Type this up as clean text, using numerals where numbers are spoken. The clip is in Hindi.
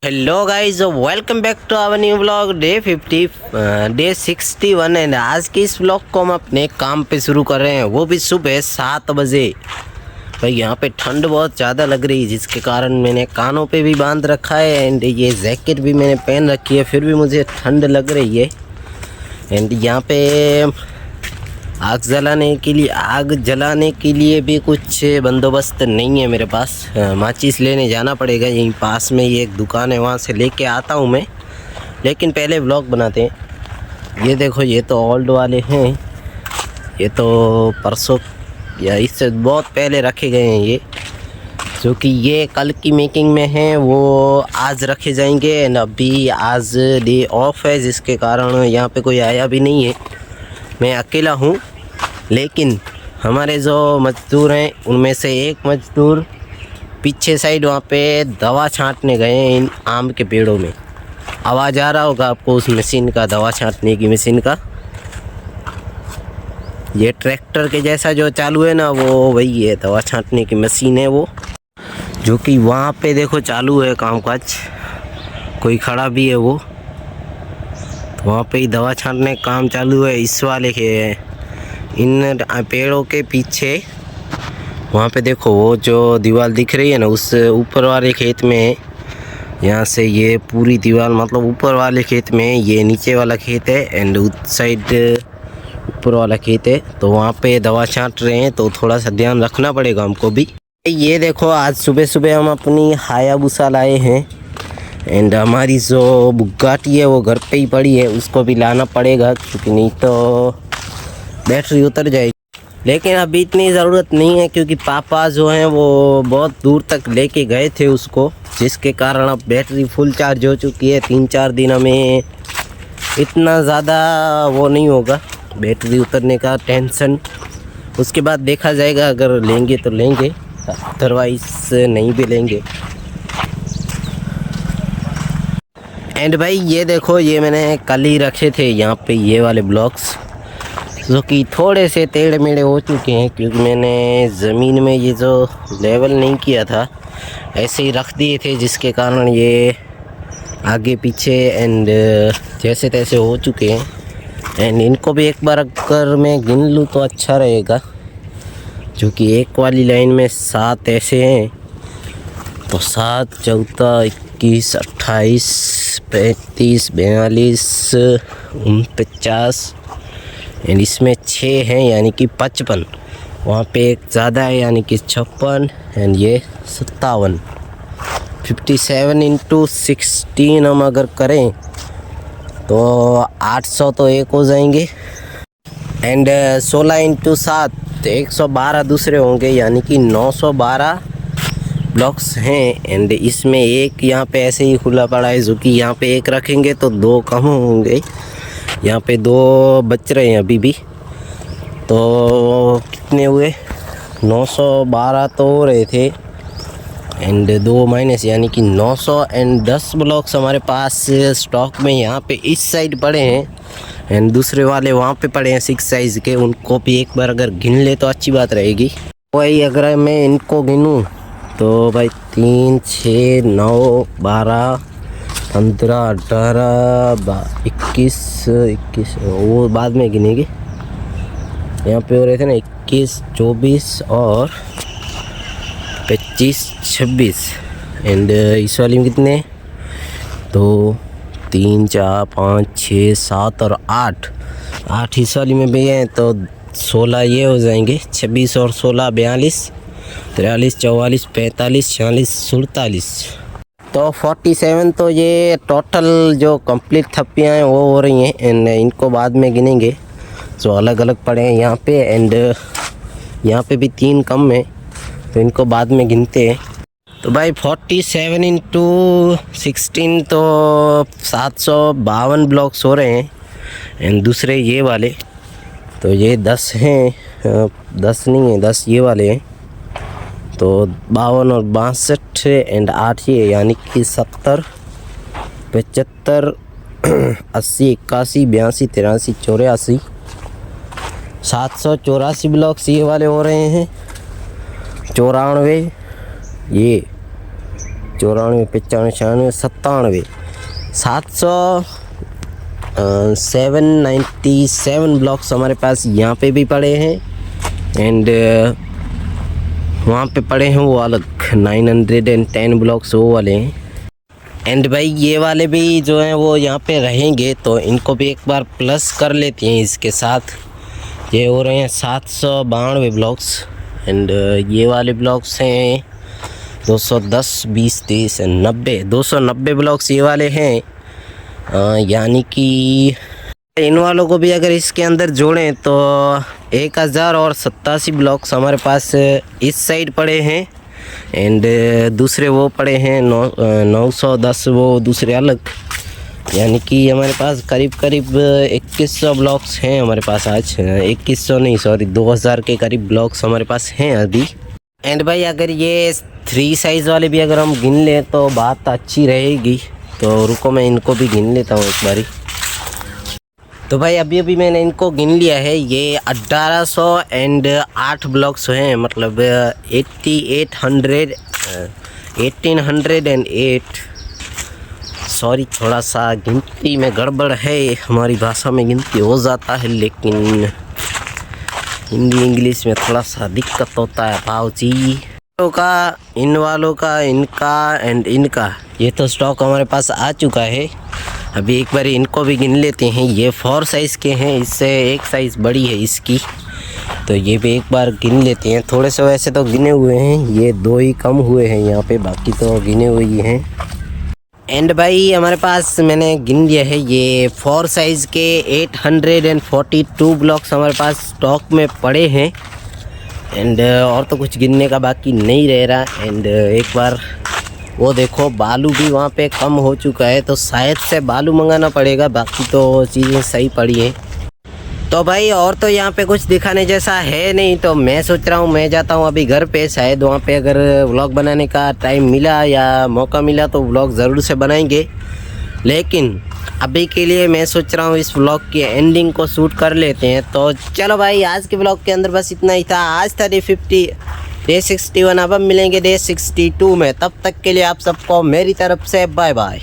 Hello guys, welcome back to our new blog day 61 and आज के इस ब्लॉग को हम अपने काम पे शुरू कर रहे हैं, वो भी सुबह 7 बजे। भाई यहाँ पे ठंड बहुत ज़्यादा लग रही है, जिसके कारण मैंने कानों पे भी बांध रखा है एंड ये जैकेट भी मैंने पहन रखी है, फिर भी मुझे ठंड लग रही है। एंड यहाँ पे आग जलाने के लिए भी कुछ बंदोबस्त नहीं है मेरे पास। माचिस लेने जाना पड़ेगा, यहीं पास में ही एक दुकान है, वहाँ से लेके आता हूँ मैं। लेकिन पहले व्लॉग बनाते हैं। ये देखो, ये तो ओल्ड वाले हैं, ये तो परसों या इससे बहुत पहले रखे गए हैं ये, जो कि ये कल की मेकिंग में हैं, वो आज रखे जाएंगे। एंड अभी आज डे ऑफ है, जिसके कारण यहाँ पे कोई आया भी नहीं है, मैं अकेला हूँ। लेकिन हमारे जो मज़दूर हैं उनमें से एक मज़दूर पीछे साइड वहाँ पे दवा छांटने गए हैं इन आम के पेड़ों में। आवाज़ आ रहा होगा आपको उस मशीन का, दवा छांटने की मशीन का। ये ट्रैक्टर के जैसा जो चालू है ना, वो वही है, दवा छांटने की मशीन है वो, जो कि वहाँ पे देखो चालू है कामकाज। कोई खड़ा भी है वो, तो वहाँ पे ही दवा छांटने का काम चालू है। इस वाले के इन पेड़ों के पीछे वहाँ पे देखो, वो जो दीवार दिख रही है ना, उस ऊपर वाले खेत में, यहाँ से ये पूरी दीवार मतलब ऊपर वाले खेत में, ये नीचे वाला खेत है एंड उस साइड ऊपर वाला खेत है। तो वहाँ पे दवा छांट रहे हैं, तो थोड़ा सा ध्यान रखना पड़ेगा हमको भी। ये देखो, आज सुबह सुबह हम अपनी हायाबुसा लाए हैं एंड हमारी जो बुगाटी है वो घर पे ही पड़ी है, उसको भी लाना पड़ेगा, क्योंकि नहीं तो बैटरी उतर जाएगी। लेकिन अभी इतनी ज़रूरत नहीं है, क्योंकि पापा जो हैं वो बहुत दूर तक लेके गए थे उसको, जिसके कारण अब बैटरी फुल चार्ज हो चुकी है। 3-4 दिन में इतना ज़्यादा वो नहीं होगा बैटरी उतरने का टेंशन। उसके बाद देखा जाएगा, अगर लेंगे तो लेंगे, अदरवाइज नहीं भी लेंगे। एंड भाई ये देखो, ये मैंने कल ही रखे थे यहाँ पे ये वाले ब्लॉक्स, जो कि थोड़े से टेढ़े मेढ़े हो चुके हैं, क्योंकि मैंने ज़मीन में ये जो लेवल नहीं किया था, ऐसे ही रख दिए थे, जिसके कारण ये आगे पीछे एंड जैसे तैसे हो चुके हैं। एंड इनको भी एक बार अगर मैं गिन लूँ तो अच्छा रहेगा, जो कि एक वाली लाइन में 7 ऐसे हैं, तो 7, 14, 21, 28, 35, 42, 49 एंड इसमें 6 हैं, यानी कि 55। वहाँ पे एक ज़्यादा है, यानी कि 56 एंड ये 57। 57 इंटू 16 हम अगर करें तो 800 तो एक हो जाएंगे। एंड 16 इंटू 7 112 दूसरे होंगे, यानी कि 912 ब्लॉक्स हैं। एंड इसमें एक यहाँ पे ऐसे ही खुला पड़ा है, जो कि यहाँ पे एक रखेंगे तो 2 कम होंगे, यहाँ पे 2 बच रहे हैं अभी भी। तो कितने हुए, 912 तो हो रहे थे एंड 2 माइनस, यानी कि 900 एंड 10 ब्लॉक्स हमारे पास स्टॉक में यहाँ पे इस साइड पड़े हैं। एंड दूसरे वाले वहाँ पे पड़े हैं 6 साइज़ के, उनको भी एक बार अगर गिन ले तो अच्छी बात रहेगी। वही अगर मैं इनको गिनूँ तो भाई 3, 6, 9, 12, 15, 18, 21, वो बाद में गिनेंगे। यहाँ पे हो रहे थे ना 21, 24 और 25, 26 एंड इस वाली में कितने, 2, 3, 4, 5, 6, 7 और 8 इस वाली में भी हैं, तो 16 ये हो जाएंगे। 26 और 16 42, 43, 44, 45, 46, 47, तो 47। तो ये टोटल जो कंप्लीट थप्पियाँ हैं वो हो रही हैं एंड इनको बाद में गिनेंगे, जो अलग अलग पड़े हैं यहाँ पे। एंड यहाँ पे भी 3 कम हैं, तो इनको बाद में गिनते हैं। तो भाई 47 इंटू 16 तो 752 ब्लॉक्स हो रहे हैं। एंड दूसरे ये वाले, तो ये 10 हैं, 10 नहीं है, 10 ये वाले हैं, तो 52 और 62 एंड 8 ये, यानी कि 70, 75, 80, 81, 82, 83, 84, 784 ब्लॉक्स ये वाले हो रहे हैं। 94 ये 94, 95, 96, 97, 797 ब्लॉक्स हमारे पास यहाँ पे भी पड़े हैं। एंड वहाँ पे पड़े हैं वो अलग 910 ब्लॉक्स वो वाले हैं। एंड भाई ये वाले भी जो हैं वो यहाँ पे रहेंगे, तो इनको भी एक बार प्लस कर लेते हैं इसके साथ। ये हो रहे हैं 792 ब्लॉक्स। एंड ये वाले ब्लॉक्स हैं 210, 20, 30, 90, 290 ब्लॉक्स ये वाले हैं। यानी कि इन वालों को भी अगर इसके अंदर जोड़ें तो 1087 ब्लॉक्स हमारे पास इस साइड पड़े हैं। एंड दूसरे वो पड़े हैं 910 वो दूसरे अलग। यानी कि हमारे पास करीब 2100 ब्लॉक्स हैं हमारे पास आज। 2100 नहीं, सॉरी, 2000 के करीब ब्लॉक्स हमारे पास हैं अभी। एंड भाई अगर ये 3 साइज़ वाले भी अगर हम गिन लें तो बात अच्छी रहेगी। तो रुको मैं इनको भी गिन लेता हूँ एक बारी। तो भाई अभी मैंने इनको गिन लिया है। ये 1808 ब्लॉक्स हैं, मतलब 1808। सॉरी, थोड़ा सा गिनती में गड़बड़ है, हमारी भाषा में गिनती हो जाता है लेकिन हिंदी इंग्लिश में थोड़ा सा दिक्कत होता है भाऊजी। इन वालों का, इनका एंड इनका ये तो स्टॉक हमारे पास आ चुका है। अभी एक बार इनको भी गिन लेते हैं। ये 4 साइज़ के हैं, इससे एक साइज़ बड़ी है इसकी, तो ये भी एक बार गिन लेते हैं। थोड़े से वैसे तो गिने हुए हैं, ये 2 ही कम हुए हैं यहाँ पे, बाकी तो गिने हुए ही हैं। एंड भाई हमारे पास मैंने गिन लिया है ये 4 साइज़ के 842 ब्लॉक्स हमारे पास स्टॉक में पड़े हैं। एंड और तो कुछ गिनने का बाकी नहीं रह रहा। एंड एक बार वो देखो बालू भी वहाँ पे कम हो चुका है, तो शायद से बालू मंगाना पड़ेगा, बाकी तो चीज़ें सही पड़ी हैं। तो भाई और तो यहाँ पे कुछ दिखाने जैसा है नहीं, तो मैं सोच रहा हूँ मैं जाता हूँ अभी घर पे। शायद वहाँ पे अगर व्लॉग बनाने का टाइम मिला या मौका मिला तो व्लॉग ज़रूर से बनाएंगे। लेकिन अभी के लिए मैं सोच रहा हूँ इस व्लॉग की एंडिंग को शूट कर लेते हैं। तो चलो भाई आज के व्लॉग के अंदर बस इतना ही था। आज था डे 61। अब हम मिलेंगे डे 62 में। तब तक के लिए आप सबको मेरी तरफ से बाय बाय।